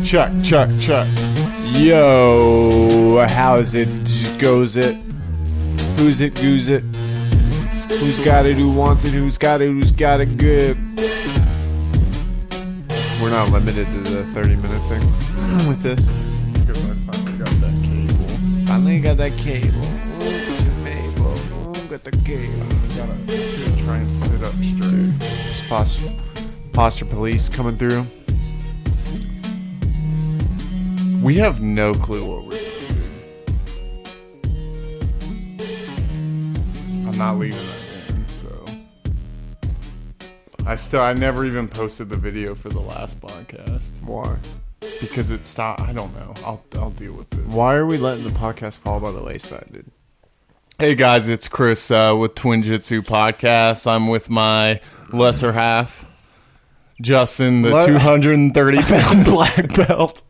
Chuck. Yo, how's it? Goes it? Who's it? Goes it? Who's got it? Who wants it? Who's got it? Who's got it good? We're not limited to the 30-minute thing with this. Because I finally got that cable. Finally got that cable. Got the cable. Gotta try and sit up straight. Posture police coming through. We have no clue what we're doing. I'm not leaving that in, so. I never even posted the video for the last podcast. Why? Because it stopped. I don't know. I'll deal with it. Why are we letting the podcast fall by the wayside, dude? Hey guys, it's Chris with Twin Jitsu Podcast. I'm with my lesser half, Justin, the 230-pound black belt.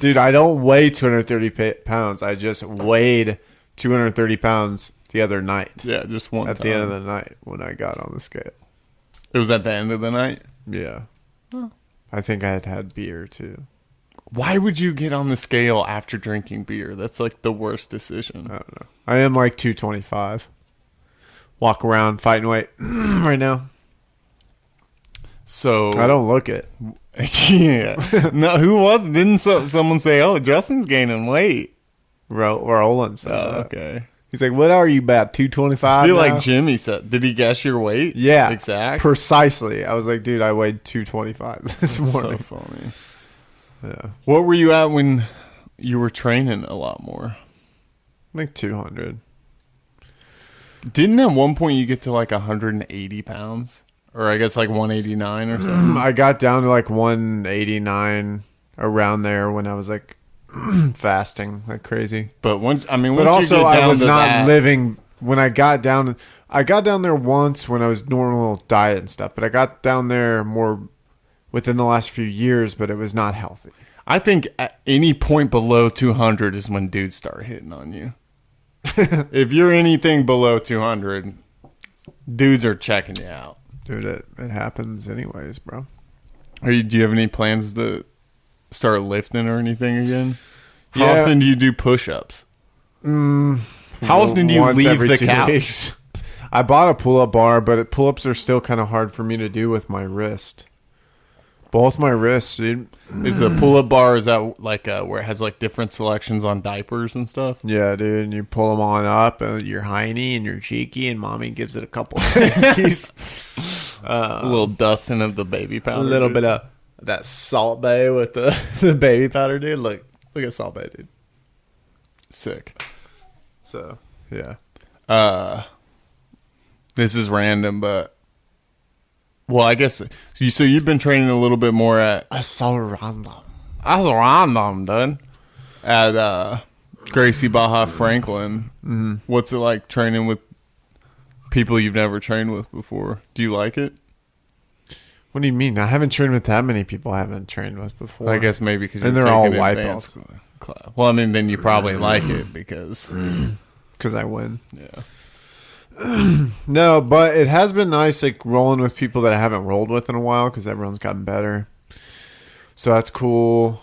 Dude, I don't weigh 230 pounds. I just weighed 230 pounds the other night. Yeah, just one at time. the end of the night when I got on the scale. It was at the end of the night? Yeah. Huh. I think I had beer too. Why would you get on the scale after drinking beer? That's like the worst decision. I don't know. I am like 225. Walk around fighting weight right now. So I don't look it. Yeah. No, who was? Didn't someone say, "Oh, Justin's gaining weight"? Roland said Oh, that. okay. He's like, "What are you about? 225?" I feel now? like Jimmy said. Did he guess your weight? Yeah, exact. Precisely. I was like, "Dude, I weighed 225 this morning." So funny. Yeah. What were you at when you were training a lot more? Like 200. Didn't at one point you get to like 180 pounds? Or I guess like 189 or something? I got down to like 189 around there when I was like fasting like crazy. But once But you also get down I was to not that, living when I got down there once when I was normal diet and stuff, but I got down there more within the last few years, but it was not healthy. I think at any point below 200 is when dudes start hitting on you. If you're anything below 200, dudes are checking you out. Dude, it happens anyways, bro. Do you have any plans to start lifting or anything again? How Yeah. often do you do push-ups? How often do you Once leave every the 2 couch? weeks. I bought a pull-up bar, but pull-ups are still kind of hard for me to do with my wrist. Both my wrists, dude. Is the pull-up bar, is that like where it has like different selections on diapers and stuff? Yeah, dude, and you pull them on up, and you're hiney and you're cheeky, and mommy gives it a couple things. A little dusting of the baby powder. A little bit of that Salt Bay with the baby powder, dude. Look at Salt Bay, dude. Sick. So, yeah. This is random, but well, I guess so. You've been training a little bit more at That's so random. dude. At Gracie Baja Franklin. Mm-hmm. What's it like training with people you've never trained with before? Do you like it? What do you mean? I haven't trained with that many people I haven't trained with before. I guess maybe because And they're all white belts. Well, I mean, then you probably like it because I win. yeah. No, but it has been nice, like, rolling with people that I haven't rolled with in a while because everyone's gotten better. So that's cool.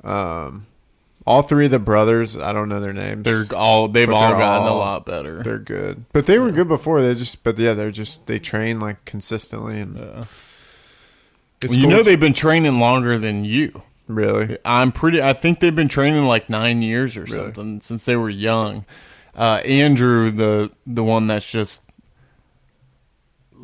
All three of the brothers, I don't know their names. They've all gotten a lot better. They're good, but they were good before. They train like consistently, and Well, you know they've been training longer than you. Really? I think they've been training like 9 years or something since they were young. Andrew, the one that's just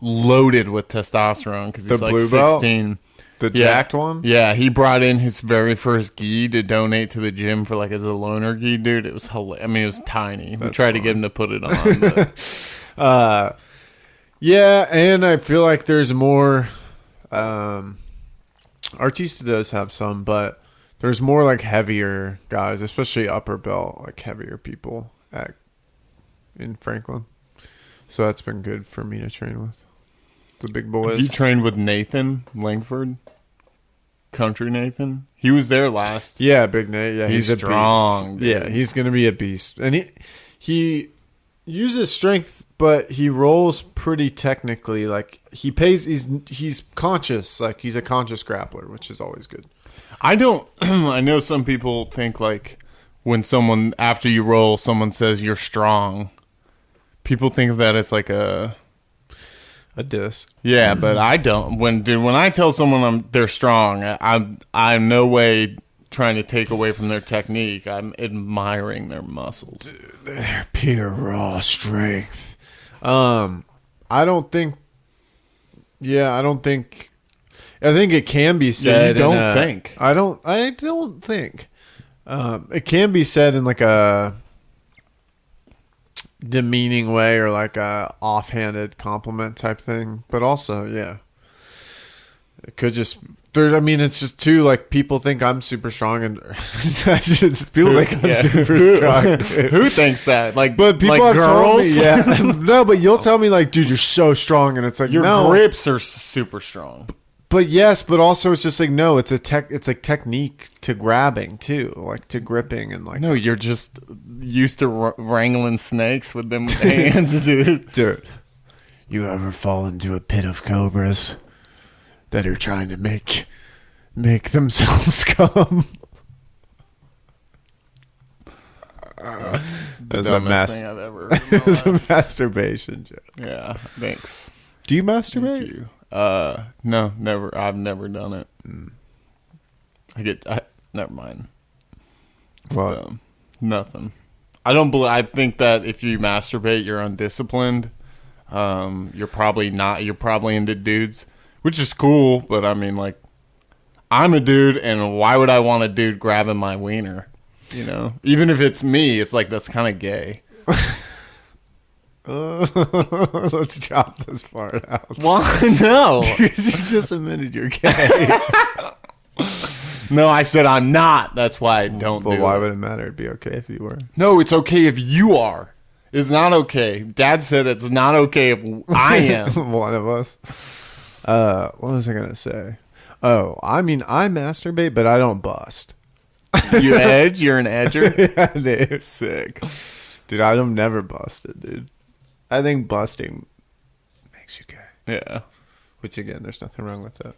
loaded with testosterone because he's like 16. The jacked one? Yeah, he brought in his very first gi to donate to the gym for like as a loaner gi, dude. It was hilarious. I mean, it was tiny. We tried to get him to put it on. But. Yeah, and I feel like there's more. Artista does have some, but there's more like heavier guys, especially upper belt, like heavier people in Franklin. So that's been good for me to train with the big boys. You trained with Nathan Langford, Country Nathan. He was there last. Yeah, Big Nate. Yeah, he's strong. A beast. Yeah, he's gonna be a beast, and he uses strength, but he rolls pretty technically. Like he's conscious. Like he's a conscious grappler, which is always good. I don't. I know some people think like when someone after you roll, someone says you're strong. People think of that as like a diss. Yeah, but I don't. When I tell someone they're strong, I'm no way trying to take away from their technique. I'm admiring their muscles. Dude, they're pure raw strength. I don't think. Yeah, I don't think. I think it can be said. Yeah, you don't think. I don't think. It can be said in like a demeaning way or like a offhanded compliment type thing, but also, yeah, it could just. It's just too like people think I'm super strong, and I just feel like I'm super strong. Dude. Who thinks that? Like, but people like have told girls? me, yeah, no, but you'll tell me like, dude, you're so strong, and it's like Your no. grips are super strong. But yes, but also it's just like no, it's like technique to grabbing too, like to gripping and like. No, you're just used to wrangling snakes with them hands, dude. Dude, you ever fall into a pit of cobras that are trying to make themselves come? That's the That's dumbest thing I've ever heard in my It's a life. masturbation joke. Yeah, thanks. Do you Thank masturbate? you. No, never. I've never done it. Never mind. It's What? dumb. Nothing. I don't believe. I think that if you masturbate, you're undisciplined. You're probably not. You're probably into dudes, which is cool. But I mean, like, I'm a dude, and why would I want a dude grabbing my wiener? You know, even if it's me, it's like that's kind of gay. Let's chop this part out. Why? No. Because you just admitted you're gay. No, I said I'm not. That's why I don't But do why it. would it matter? It'd be okay if you were. No, it's okay if you are. It's not okay. Dad said it's not okay if I am. One of us. What was I gonna say? Oh, I mean, I masturbate, but I don't bust. You edge? You're an edger? Yeah, dude. Sick. Dude, I'm never busted, dude. I think busting makes you gay. Yeah. Which again, there's nothing wrong with that.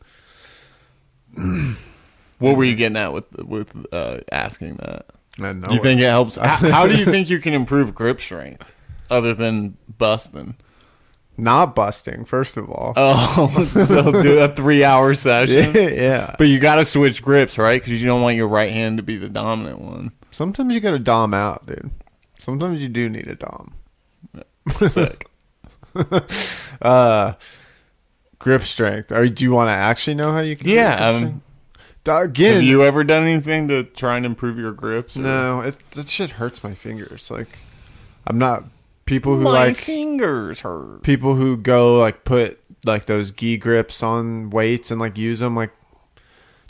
What were you getting at with asking that? I know Do you think it helps? How do you think you can improve grip strength other than busting? not busting? First of all, Oh, so do a 3-hour session? yeah. But you got to switch grips, right? Because you don't want your right hand to be the dominant one. Sometimes you gotta dom out, dude. Sometimes you do need a dom. Sick. Grip strength. Or do you want to actually know how you can? Yeah, grip strength? Again, Have you ever done anything to try and improve your grips? or- no, that shit hurts my fingers. Like, I'm not people who My like fingers hurt. people who go like put like those gi grips on weights and like use them. Like,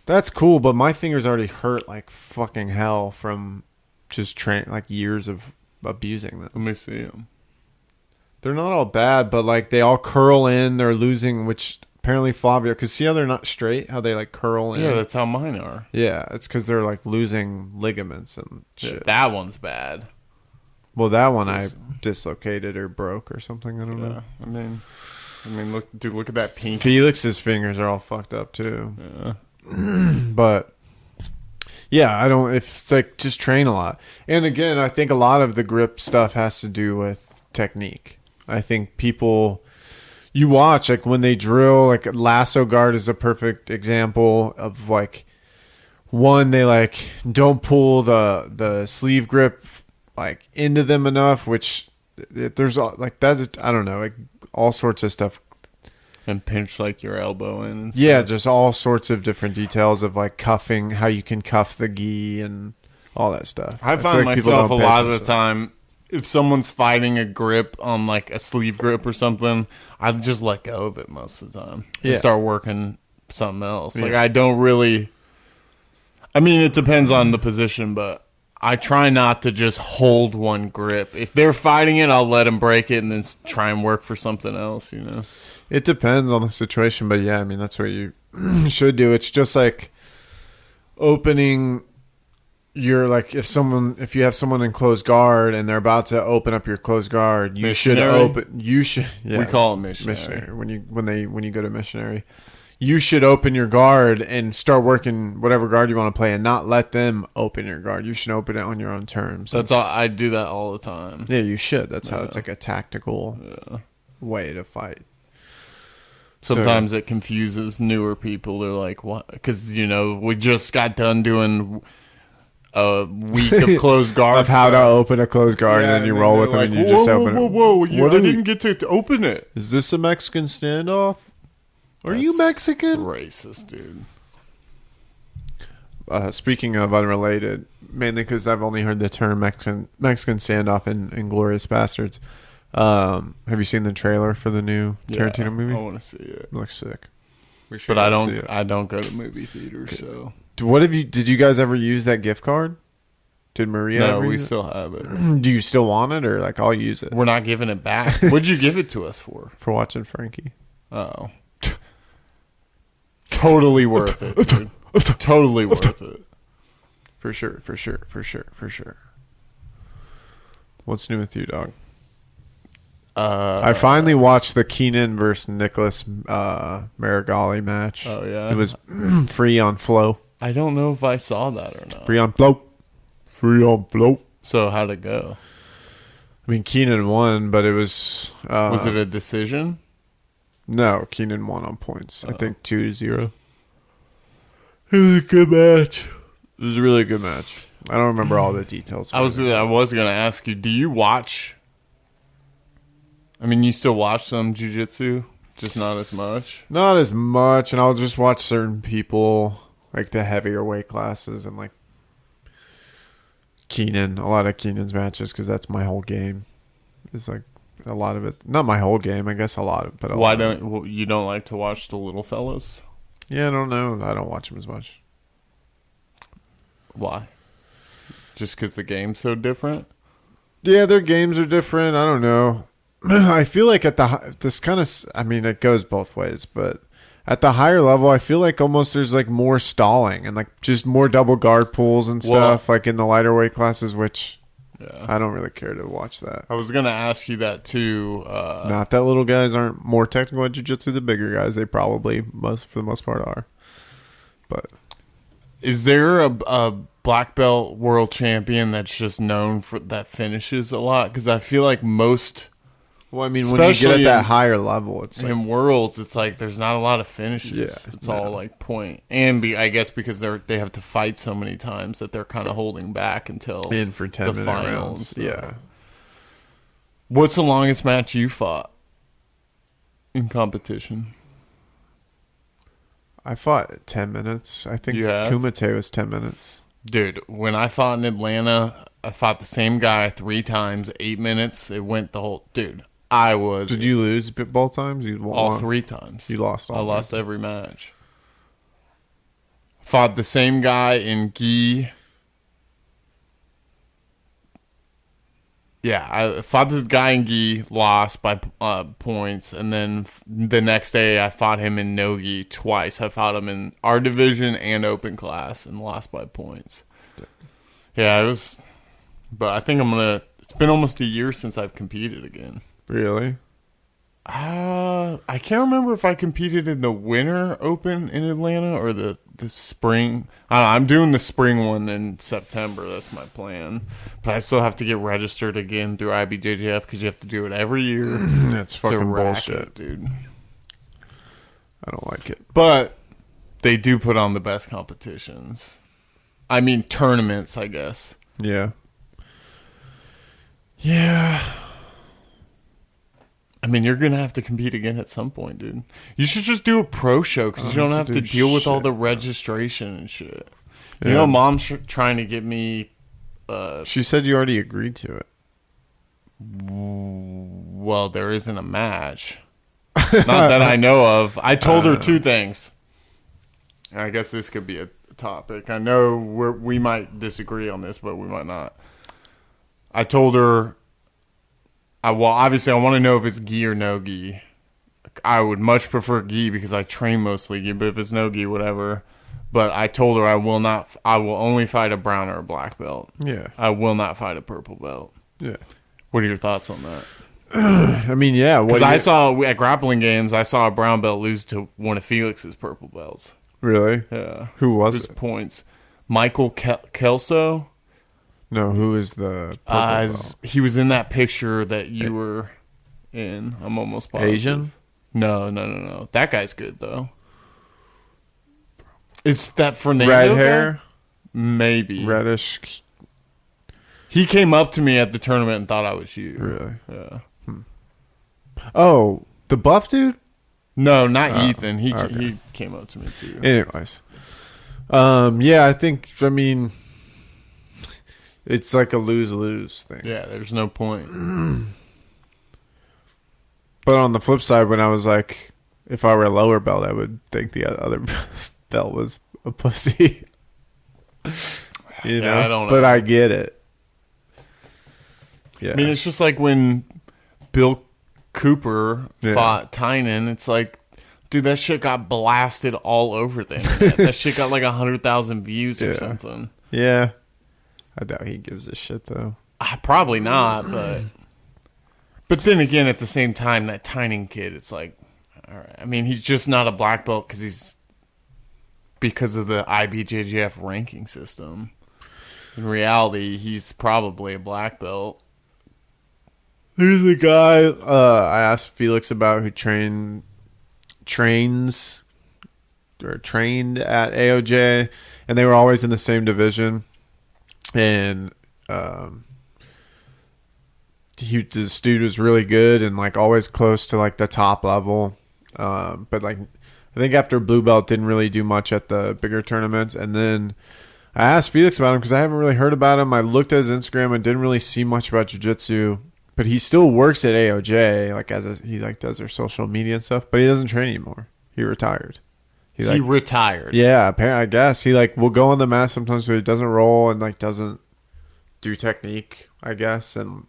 that's cool, but my fingers already hurt like fucking hell from just like years of abusing them. Let me see them. They're not all bad, but like they all curl in. They're losing, which apparently Flavio, because see how they're not straight, how they like curl in. Yeah, that's how mine are. Yeah, it's because they're like losing ligaments and shit. Yeah, that one's bad. Well, that one I dislocated or broke or something. I don't Yeah, know. I mean, look, dude, look at that pink. Felix's fingers are all fucked up too. Yeah. But yeah, I don't. If it's like just train a lot, and again, I think a lot of the grip stuff has to do with technique. I think people you watch like when they drill, like lasso guard is a perfect example of like one they like don't pull the sleeve grip like into them enough, which there's like that. I don't know, like all sorts of stuff. And pinch like your elbow in. And stuff. Yeah, just all sorts of different details of like cuffing, how you can cuff the gi and all that stuff. I feel find like people myself a don't pay lot of the attention. time, if someone's fighting a grip on like a sleeve grip or something, I just let go of it most of the time. And Yeah. start working something else. Like Yeah. I don't really. I mean, it depends on the position, but I try not to just hold one grip. If they're fighting it, I'll let them break it and then try and work for something else. You know. It depends on the situation, but yeah, I mean that's what you should do. It's just like opening your like if you have someone in closed guard and they're about to open up your closed guard, you should Missionary? open. You should. Yeah, We call it missionary. when you go to missionary, you should open your guard and start working whatever guard you want to play and not let them open your guard. You should open it on your own terms. That's all. I do that all the time. Yeah, you should. That's how it's like a tactical way to fight. Sometimes it confuses newer people. They're like, what? Because, we just got done doing a week of closed guard. Of how to open a closed guard, and then you roll with them and you just open it. Whoa, I didn't get to open it. Is this a Mexican standoff? Are you Mexican? Racist, dude. Speaking of unrelated, mainly because I've only heard the term Mexican standoff in Inglourious Bastards. Have you seen the trailer for the new Tarantino movie? I want to see it. It looks sick. But I don't go to movie theaters, so. Did you guys ever use that gift card? Did Maria? No, we still have it. Do you still want it, or like I'll use it? We're not giving it back. What'd you give it to us for? For watching Frankie. Oh. Totally worth it, dude. Totally worth it. For sure. What's new with you, dog? I finally watched the Keenan versus Nicholas Marigali match. Oh, yeah? It was free on Flow. I don't know if I saw that or not. Free on Flow. So how'd it go? I mean, Keenan won, but it was... was it a decision? No, Keenan won on points. I think 2-0. It was a good match. It was a really good match. I don't remember all the details. I was going to ask you, do you watch... I mean, you still watch some Jiu Jitsu, just not as much? Not as much, and I'll just watch certain people, like the heavier weight classes, and like Keenan, a lot of Keenan's matches, because that's my whole game. It's like a lot of it. Not my whole game, I guess a lot of it. But why don't you don't like to watch the little fellas? Yeah, I don't know. I don't watch them as much. Why? Just because the game's so different? Yeah, their games are different. I don't know. I feel like it goes both ways, but at the higher level, I feel like almost there's like more stalling and like just more double guard pulls and stuff, like in the lighter weight classes, which I don't really care to watch that. I was going to ask you that too. Not that little guys aren't more technical at jiu-jitsu. The bigger guys, they probably for the most part are. But is there a black belt world champion that's just known for that finishes a lot? Because I feel like most... Well, I mean, when you get at that higher level, it's in worlds, it's like there's not a lot of finishes. It's all like point. And I guess because they have to fight so many times that they're kind of holding back until for 10-minute rounds. Yeah. What's the longest match you fought in competition? I fought 10 minutes. I think Kumite was 10 minutes. Dude, when I fought in Atlanta, I fought the same guy 3 times, 8 minutes. It went the whole... Dude, I was... Did you lose both times? All 3 times. You lost all. I lost every match. Fought the same guy in gi. Yeah, I fought this guy in gi, lost by points, and then the next day I fought him in no-gi twice. I fought him in our division and open class and lost by points. Yeah, it was... But I think I'm going to... It's been almost a year since I've competed again. Really? I can't remember if I competed in the Winter Open in Atlanta or the spring. I don't know, I'm doing the spring one in September. That's my plan. But I still have to get registered again through IBJJF because you have to do it every year. That's fucking bullshit, dude. I don't like it. But they do put on the best competitions. I mean, tournaments, I guess. Yeah. Yeah. I mean, you're going to have to compete again at some point, dude. You should just do a pro show because you don't have to deal with all the registration and shit. Yeah. You know, Mom's trying to get me... she said you already agreed to it. Well, there isn't a match. Not that I know of. I told her 2 things. I guess this could be a topic. I know we might disagree on this, but we might not. I told her... well, obviously, I want to know if it's gi or no gi. I would much prefer gi because I train mostly gi, but if it's no gi, whatever. But I told her I will only fight a brown or a black belt. Yeah. I will not fight a purple belt. Yeah. What are your thoughts on that? I mean, yeah. Because I saw at grappling games, I saw a brown belt lose to one of Felix's purple belts. Really? Yeah. Who was His it? points. Michael Kelso. No, who is the purple belt? He was in that picture that you were in. I'm almost positive. Asian? No. That guy's good, though. Is that Fernando? Red guy? hair? Maybe. Reddish. He came up to me at the tournament and thought I was you. Really? Yeah. Oh, the buff dude? No, not Ethan. He okay. he came up to me, too. Anyways. Yeah, I mean, it's like a lose-lose thing. Yeah, there's no point. But on the flip side, when I was like, if I were a lower belt, I would think the other belt was a pussy. You know? I don't know. But I get it. Yeah. I mean, it's just like when Bill Cooper fought Tynan. It's like, dude, that shit got blasted all over the internet. That shit got like 100,000 views or something. Yeah. I doubt he gives a shit, though. Probably not, but then again, at the same time, that Tynan kid, it's like, all right. I mean, he's just not a black belt because of the IBJJF ranking system. In reality, he's probably a black belt. There's a guy I asked Felix about who trained at AOJ, and they were always in the same division. And this dude was really good and like always close to like the top level. But like I think after blue belt didn't really do much at the bigger tournaments. And then I asked Felix about him because I haven't really heard about him. I looked at his Instagram and didn't really see much about jiu-jitsu. But he still works at AOJ, like he like does their social media and stuff. But he doesn't train anymore. He retired. He retired. Yeah, apparently, I guess he like will go on the mat sometimes, but he doesn't roll and like doesn't do technique. I guess and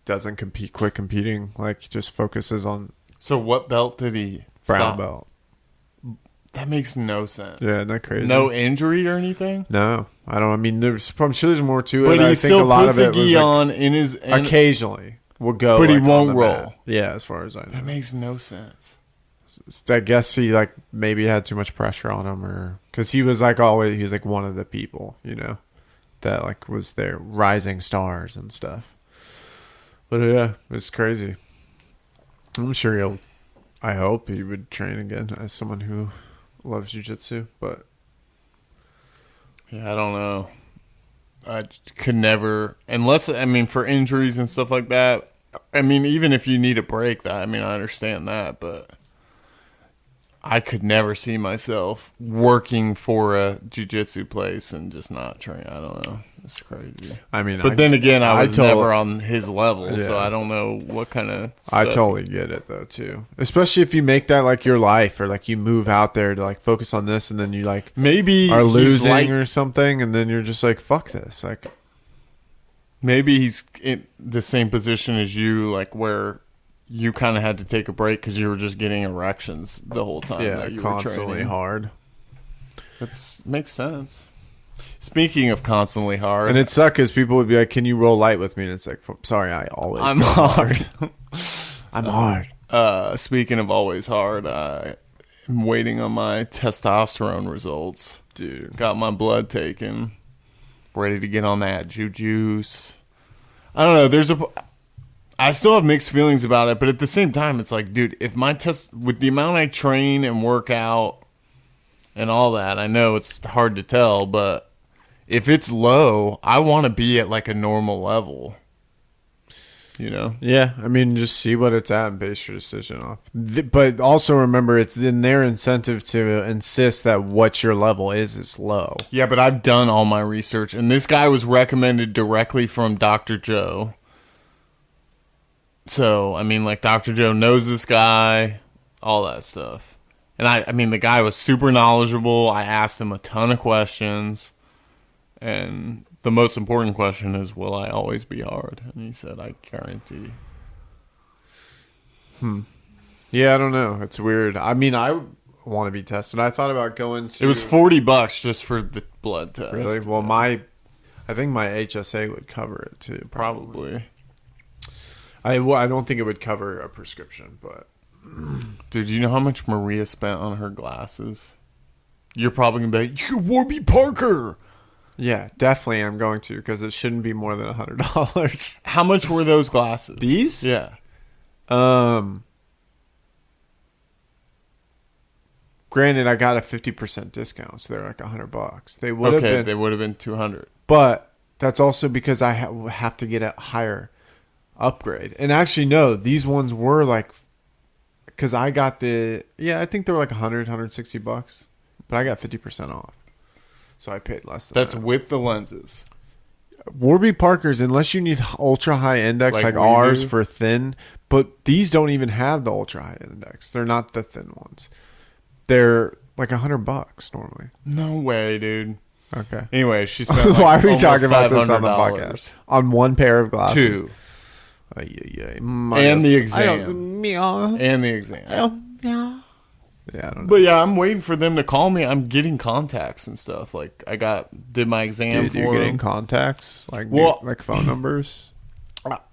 doesn't quit competing. Like just focuses on. So what belt did he? Brown belt. That makes no sense. Yeah, isn't that crazy? No injury or anything? No, I don't. I mean, I'm sure there's more to it. But he I think still a lot puts of a it was gi like, on in his... occasionally will go. But he like, won't on the roll. mat. Yeah, as far as I know. That makes no sense. I guess he like maybe had too much pressure on him, or because he was like always he was like one of the people, you know, that like was their rising stars and stuff. But yeah, it's crazy. I'm sure I hope he would train again as someone who loves jiu-jitsu, but yeah, I don't know. I could never, unless I mean for injuries and stuff like that. I mean, even if you need a break, I understand that, but I could never see myself working for a jiu-jitsu place and just not train. I don't know. It's crazy. I mean, but then again, I was never on his level, yeah. So I don't know what kind of stuff. I totally get it, though, too. Especially if you make that, like, your life, or, like, you move out there to, like, focus on this, and then you, like, maybe are losing or something, and then you're just like, fuck this. Like, maybe he's in the same position as you, like, where you kind of had to take a break because you were just getting erections the whole time. Yeah, that you constantly were training. hard. That makes sense. Speaking of constantly hard, and it sucked because people would be like, "Can you roll light with me?" And it's like, "Sorry, I'm go hard. I'm hard." Speaking of always hard, I'm waiting on my testosterone results. Dude, got my blood taken, ready to get on that juice. I don't know. I still have mixed feelings about it, but at the same time, it's like, dude, if my with the amount I train and work out and all that, I know it's hard to tell, but if it's low, I want to be at like a normal level. You know? Yeah, I mean, just see what it's at and base your decision off. But also remember, it's in their incentive to insist that what your level is low. Yeah, but I've done all my research, and this guy was recommended directly from Dr. Joe. So, I mean, like, Dr. Joe knows this guy, all that stuff. And I mean, the guy was super knowledgeable. I asked him a ton of questions. And the most important question is, will I always be hard? And he said, I guarantee. Yeah, I don't know. It's weird. I mean, I want to be tested. I thought about going to... It was $40 just for the blood test. Really? Well, I think my HSA would cover it, too. Probably. I don't think it would cover a prescription, but Dude, you know how much Maria spent on her glasses? You're probably going to be like, you're Warby Parker. yeah, definitely I'm going to, because it shouldn't be more than $100. How much were those glasses? These? Yeah. Granted, I got a 50% discount, so they're like $100. They would have been, they would have been 200. but that's also because I have to get a higher upgrade. And actually, no, these ones were like, because I got I think they were like $160, but I got 50% off, so I paid less than That's that. with the lenses. Warby Parker's, unless you need ultra high index Like like we ours do? for thin, but these don't even have the ultra high index. They're not the thin ones. They're like $100 normally. No way, dude. Okay. Anyway, she spent like Why are we almost talking about this on the $500. podcast? On one pair of glasses? 2. And the exam. And the exam. Yeah, I don't know. But yeah, I'm waiting for them to call me. I'm getting contacts and stuff. Like did my exam Dude, for you're getting them. contacts? Like, Well- like phone numbers?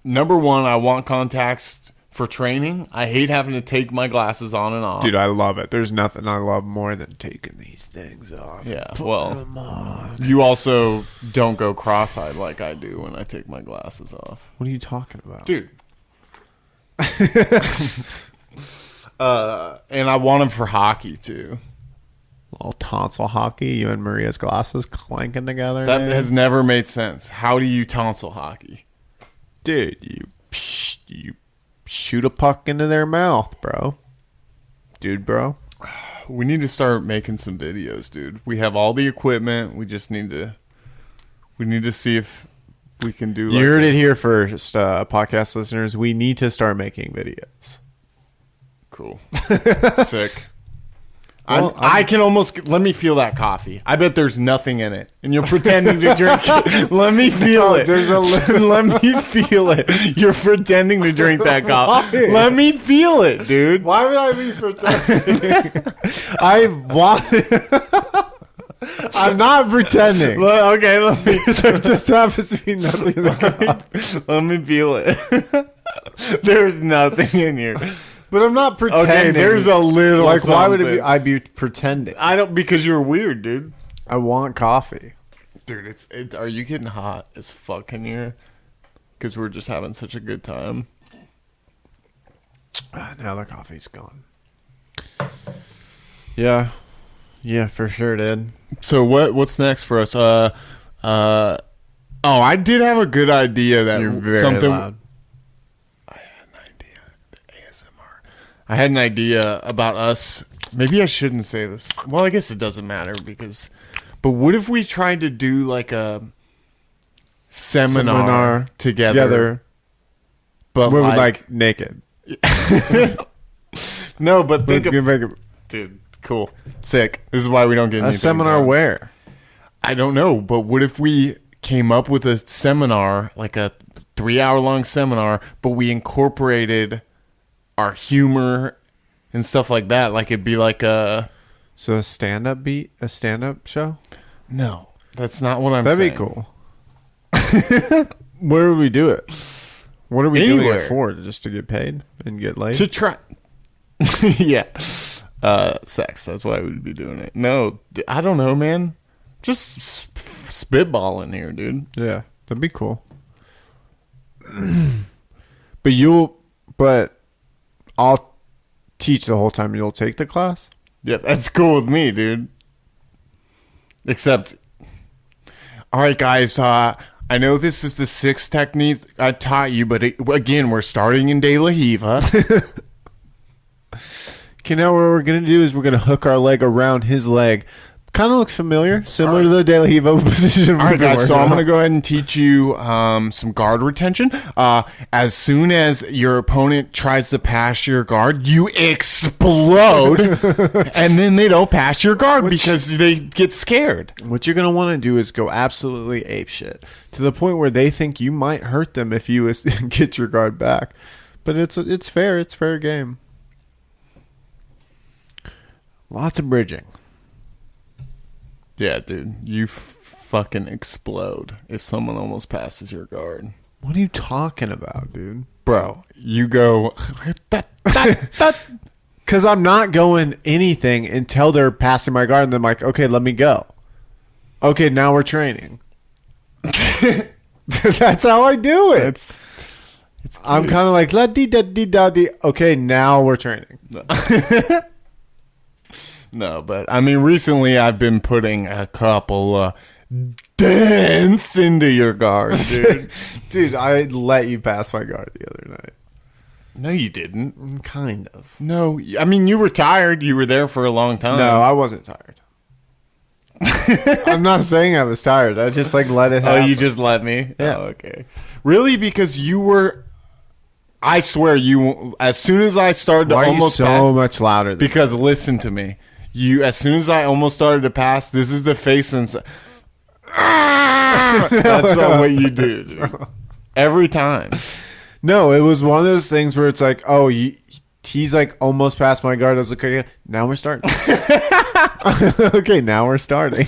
Number one, I want contacts for training. I hate having to take my glasses on and off. Dude, I love it. There's nothing I love more than taking these things off. Yeah, and putting well, them on. you also don't go cross-eyed like I do when I take my glasses off. What are you talking about? Dude. And I want them for hockey, too. Little tonsil hockey, you and Maria's glasses clanking together. That dude. has never made sense. How do you tonsil hockey? Dude, you shoot a puck into their mouth, bro. Dude, bro. We need to start making some videos, dude. We have all the equipment. We just need to see if we can do You heard it here first, podcast listeners. We need to start making videos. Cool. Sick. Well, I can almost let me feel that coffee. I bet there's nothing in it, and you're pretending to drink it. Let me feel it. There's a let me feel it. You're pretending to drink that coffee. Why? Let me feel it, dude. Why would I be pretending? I want. I'm not pretending. Okay, let me There just happens to be nothing in the cup. let me feel it. There's nothing in here. But I'm not pretending. Okay, there's a little. like. Why would something. I be pretending? I don't because you're weird, dude. I want coffee. Dude, are you getting hot as fuck in here? Because we're just having such a good time. Now the coffee's gone. Yeah, for sure, dude. So what's next for us? I did have a good idea that You're very something. loud. I had an idea about us. Maybe I shouldn't say this. Well, I guess it doesn't matter but what if we tried to do like a seminar together? But We would like naked. no, but think We of, can make it- dude, cool, sick. This is why we don't get a anything seminar done. where? I don't know, but what if we came up with a seminar, like a 3-hour-long seminar, but we incorporated our humor and stuff like that? Like it'd be like a So a stand-up show? no, that's not what I'm That'd saying. be cool. Where would we do it? What are we doing Anywhere. it for? Just to get paid and get laid? To try, yeah, sex. That's why we'd be doing it. No, I don't know, man. Just spitballing here, dude. Yeah, that'd be cool. But I'll teach the whole time. You'll take the class? Yeah, that's cool with me, dude. Except, all right, guys. I know this is the 6th technique I taught you, but again, we're starting in De La Hiva. Okay, now what we're going to do is we're going to hook our leg around his leg. Kind of looks familiar, similar to the De La Hiva position. All right, guys. So I'm going to go ahead and teach you some guard retention. As soon as your opponent tries to pass your guard, you explode, and then they don't pass your guard because they get scared. What you're going to want to do is go absolutely apeshit to the point where they think you might hurt them if you get your guard back. But it's fair. It's fair game. Lots of bridging. Yeah, dude. You fucking explode if someone almost passes your guard. What are you talking about, dude? Bro, you go. Because I'm not going anything until they're passing my guard, and then I'm like, okay, let me go. Okay, now we're training. That's how I do it. It's I'm kind of like, la dee da dee da dee. Okay, now we're training. No, but I mean, recently I've been putting a couple dents into your guard, dude. Dude, I let you pass my guard the other night. No, you didn't. Kind of. No, I mean, you were tired. You were there for a long time. No, I wasn't tired. I'm not saying I was tired. I just like let it happen. Oh, you just let me? Yeah. Oh, okay. Really? Because you were... I swear, you... As soon as I started to Why are you almost so pass... much louder than Because listen to me. You, as soon as I almost started to pass, this is the face and... That's not what you do, dude. Every time. No, it was one of those things where it's like, oh, he's like almost past my guard. I was like, okay, now we're starting. Okay, now we're starting.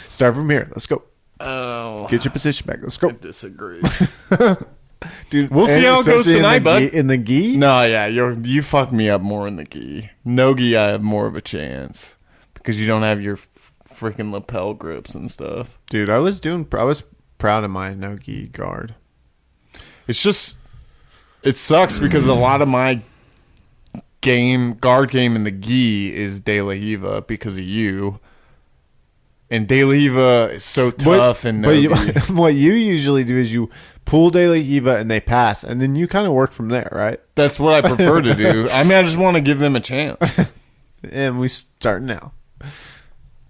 Start from here. Let's go. Oh. Get your position back. Let's go. I disagree. Dude, We'll see how it goes especially tonight, bud. In the gi? No, yeah, you fuck me up more in the gi. No gi, I have more of a chance. Because you don't have your freaking lapel grips and stuff. Dude, I was proud of my no gi guard. It's just... It sucks because a lot of my guard game in the gi is De La Hiva because of you. And De La Hiva is so tough and no gi. What you usually do is you pull De La Hiva and they pass, and then you kind of work from there, right? That's what I prefer to do. I mean, I just want to give them a chance. And we start now.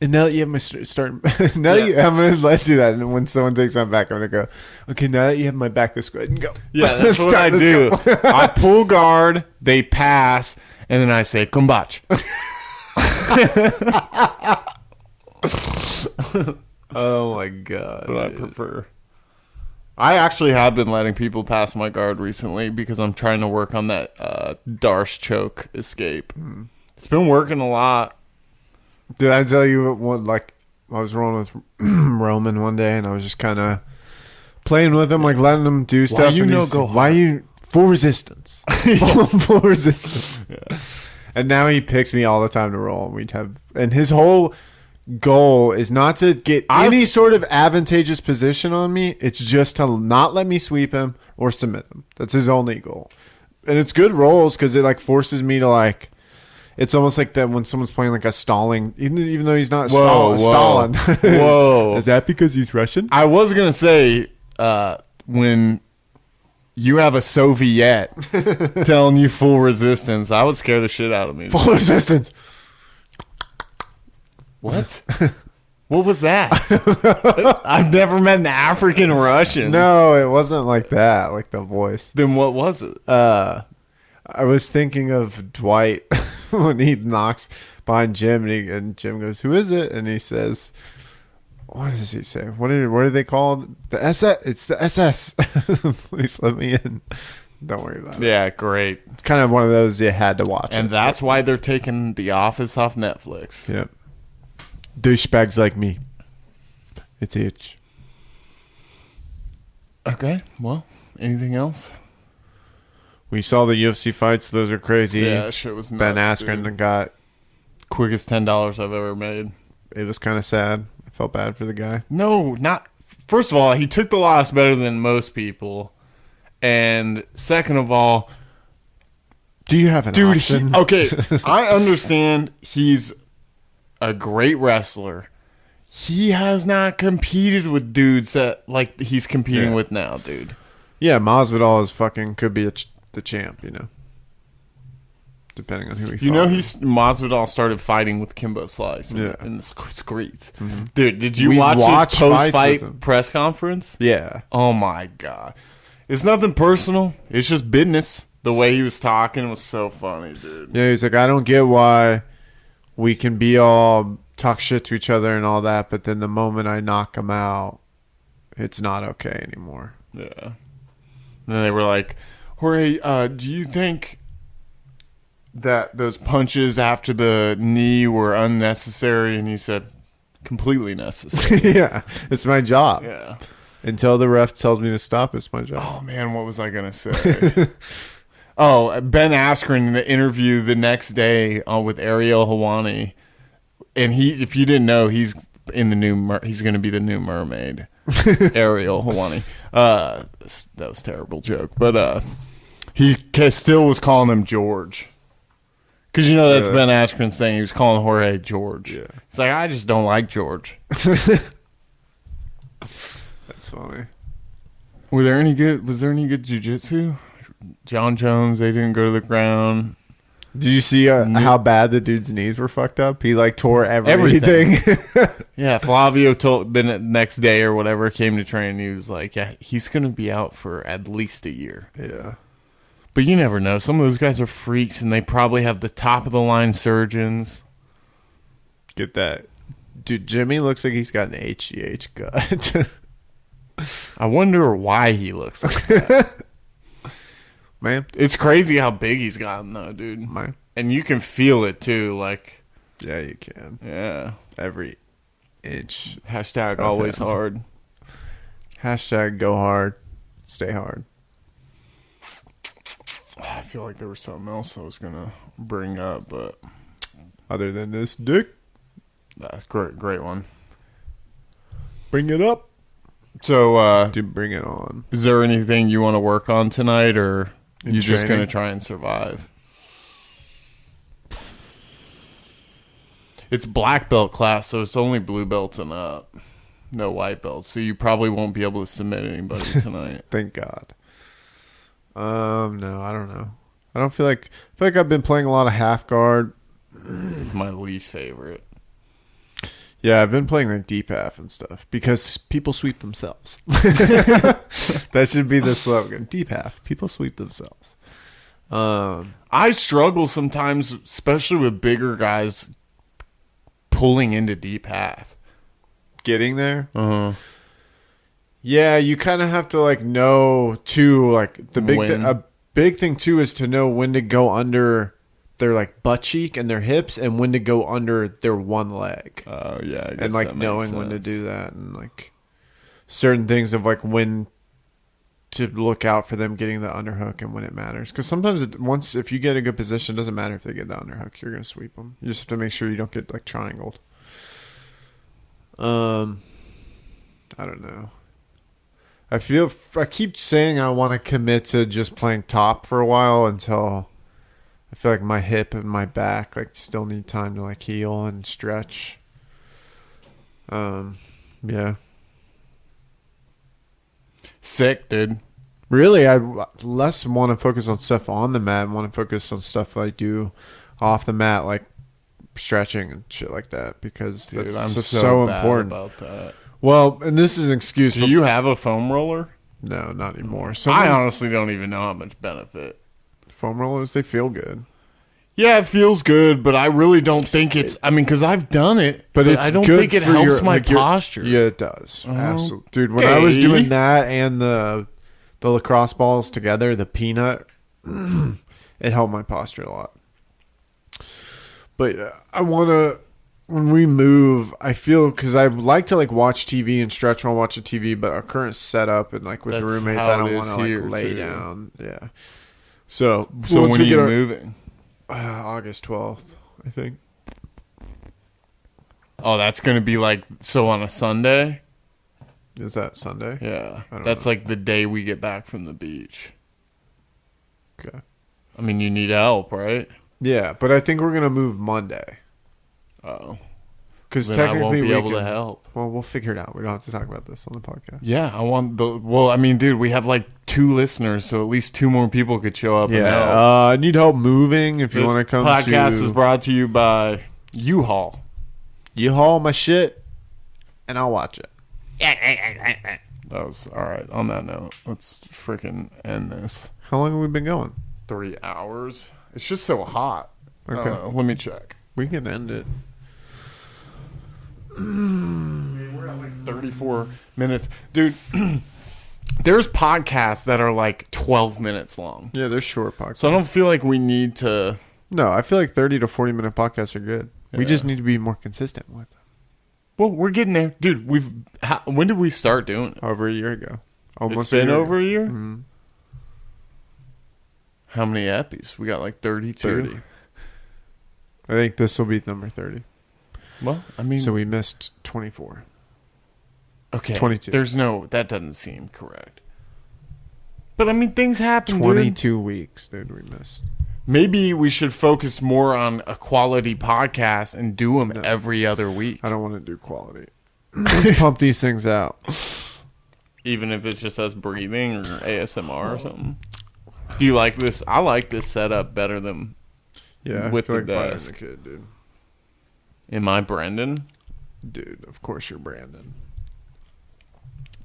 And now that you have my I'm gonna let's do that. And when someone takes my back, I'm gonna go, okay, now that you have my back, let's go ahead and go. Yeah, that's what I do. I pull guard, they pass, and then I say kumbach. Oh my god. What I prefer. I actually have been letting people pass my guard recently because I'm trying to work on that Darce choke escape. It's been working a lot. Did I tell you what? Like, I was rolling with Roman one day, and I was just kind of playing with him, like letting him do stuff. Why you full resistance? Full resistance. Yeah. And now he picks me all the time to roll. And his whole goal is not to get any sort of advantageous position on me. It's just to not let me sweep him or submit him. That's his only goal. And it's good rolls because it like forces me to like. It's almost like that when someone's playing like a stalling, even though he's not stalling. Whoa. Is that because he's Russian? I was going to say, when you have a Soviet telling you full resistance, I would scare the shit out of me. Full resistance. What? What was that? I've never met an African Russian. No, it wasn't like that, like the voice. Then what was it? I was thinking of Dwight when he knocks behind Jim, and Jim goes, "Who is it?" And he says, "What does he say? What are they called? The SS? It's the SS. Please let me in." Don't worry about it. Yeah, great. It's kind of one of those you had to watch. And that's why they're taking The Office off Netflix. Yep. Douchebags like me. It's itch. Okay, well, anything else? We saw the UFC fights. Those are crazy. Yeah, that shit was nuts. Ben Askren got... Quickest $10 I've ever made. It was kind of sad. I felt bad for the guy. No, not... First of all, he took the loss better than most people. And second of all... Do you have an option? Okay, I understand he's a great wrestler. He has not competed with dudes that like he's competing with now, dude. Yeah, Masvidal is fucking could be the champ, depending on who he fought. You know, Masvidal started fighting with Kimbo Slice in the streets. Mm-hmm. Dude, did you watch his post-fight press conference? Yeah. Oh my god, it's nothing personal. It's just business. The way he was talking was so funny, dude. Yeah, he's like, I don't get why we can be all talk shit to each other and all that, but then the moment I knock him out, it's not okay anymore. Yeah. And then they were like, Jorge, do you think that those punches after the knee were unnecessary? And he said, completely necessary. Yeah, it's my job. Yeah. Until the ref tells me to stop, it's my job. Oh man, what was I gonna say? Oh, Ben Askren in the interview the next day with Ariel Helwani, and if you didn't know, he's in the he's going to be the new mermaid, Ariel Helwani. That was a terrible joke, but he still was calling him George, because that's Ben Askren's thing. He was calling Jorge George. Yeah. He's like, I just don't like George. That's funny. Was there any good jiu-jitsu? John Jones, they didn't go to the ground. Did you see how bad the dude's knees were fucked up? He like tore everything. Yeah, Flavio told the next day or whatever, came to train. He was like, yeah, he's going to be out for at least a year. Yeah. But you never know. Some of those guys are freaks, and they probably have the top of the line surgeons. Get that. Dude, Jimmy looks like he's got an HGH gut. I wonder why he looks like that. Man. It's crazy how big he's gotten, though, dude. Man. And you can feel it, too. Like, yeah, you can. Yeah. Every inch. Hashtag always hard. Hashtag go hard. Stay hard. I feel like there was something else I was going to bring up, but... Other than this dick. That's great one. Bring it up. So, dude, bring it on. Is there anything you want to work on tonight, or you just going to try and survive? It's black belt class, so it's only blue belts and up. No white belts. So you probably won't be able to submit anybody tonight. Thank God. No, I don't know. I feel like I've been playing a lot of half guard. It's my least favorite. Yeah, I've been playing like deep half and stuff because people sweep themselves. That should be the slogan. Deep half. People sweep themselves. I struggle sometimes, especially with bigger guys pulling into deep half. Getting there? Uh-huh. Yeah, you kind of have to like know too, like a big thing too is to know when to go under their like butt cheek and their hips and when to go under their one leg. Oh yeah, I guess and like knowing when to do that and like certain things of like when to look out for them getting the underhook and when it matters. Because sometimes if you get a good position, it doesn't matter if they get the underhook. You're gonna sweep them. You just have to make sure you don't get like triangled. I don't know. I keep saying I want to commit to just playing top for a while until I feel like my hip and my back like still need time to like heal and stretch. Yeah. Sick, dude. Really, I less want to focus on stuff on the mat and want to focus on stuff I do off the mat, like stretching and shit like that, because dude, that's I'm so bad important about that. Well, and this is an excuse. Do you have a foam roller? No, not anymore. I honestly don't even know how much benefit. Foam rollers, they feel good. Yeah, it feels good, but I really don't think it's... I mean, because I've done it, but I don't think it helps my posture. Yeah, it does. Absolutely. Dude, when I was doing that and the lacrosse balls together, the peanut, it helped my posture a lot. But I want to... When we move, I feel... Because I like to like watch TV and stretch while watching TV, but our current setup and like with the roommates, I don't want to like lay down. Yeah. So when are you moving? August 12th, I think. Oh, that's going to be like... So on a Sunday? Is that Sunday? Yeah. That's like the day we get back from the beach. Okay. I mean, you need help, right? Yeah, but I think we're going to move Monday. Oh. Because technically I won't be able to help. Well, we'll figure it out. We don't have to talk about this on the podcast. Yeah, I want the... Well, I mean, dude, we have like 2 listeners, so at least 2 more people could show up and help. I need help moving if you want to come to... This podcast is brought to you by U-Haul. You haul my shit, and I'll watch it. That was... All right, on that note, let's freaking end this. How long have we been going? 3 hours. It's just so hot. Okay. Let me check. We can end it. We're at like 34 minutes. Dude, there's podcasts that are like 12 minutes long. Yeah, they're short podcasts. So I don't feel like we need to... No, I feel like 30 to 40 minute podcasts are good. Yeah. We just need to be more consistent with them. Well, we're getting there, dude. When did we start doing it? Over a year ago. It's been over a year. Mm-hmm. How many epis? We got like 32. 30. I think this will be number 30. Well, I mean, So we missed 24. okay, 22. That doesn't seem correct. But I mean, things happen. 22 dude. weeks, dude, we missed. Maybe we should focus more on a quality podcast and do them every other week. I don't want to do quality. Let's pump these things out. Even if it's just us breathing or ASMR or something. Do you like this? I like this setup better than with the desk. The kid, dude. Am I Brendan? Dude, of course you're Brandon.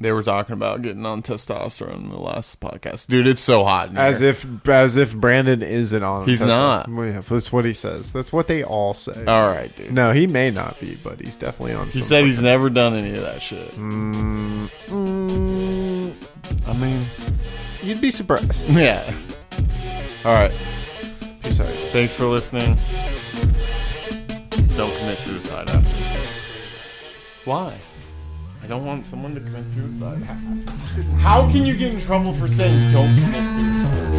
They were talking about getting on testosterone in the last podcast. Dude, it's so hot in As here. if Brandon isn't on. He's not. Well, yeah, that's what he says. That's what they all say. All right, dude. No, he may not be, but he's definitely on. He said he's never done any of that shit. I mean, you'd be surprised. yeah. All right. Peace out. Thanks for listening. Don't commit suicide after. Why? I don't want someone to commit suicide. How can you get in trouble for saying don't commit suicide?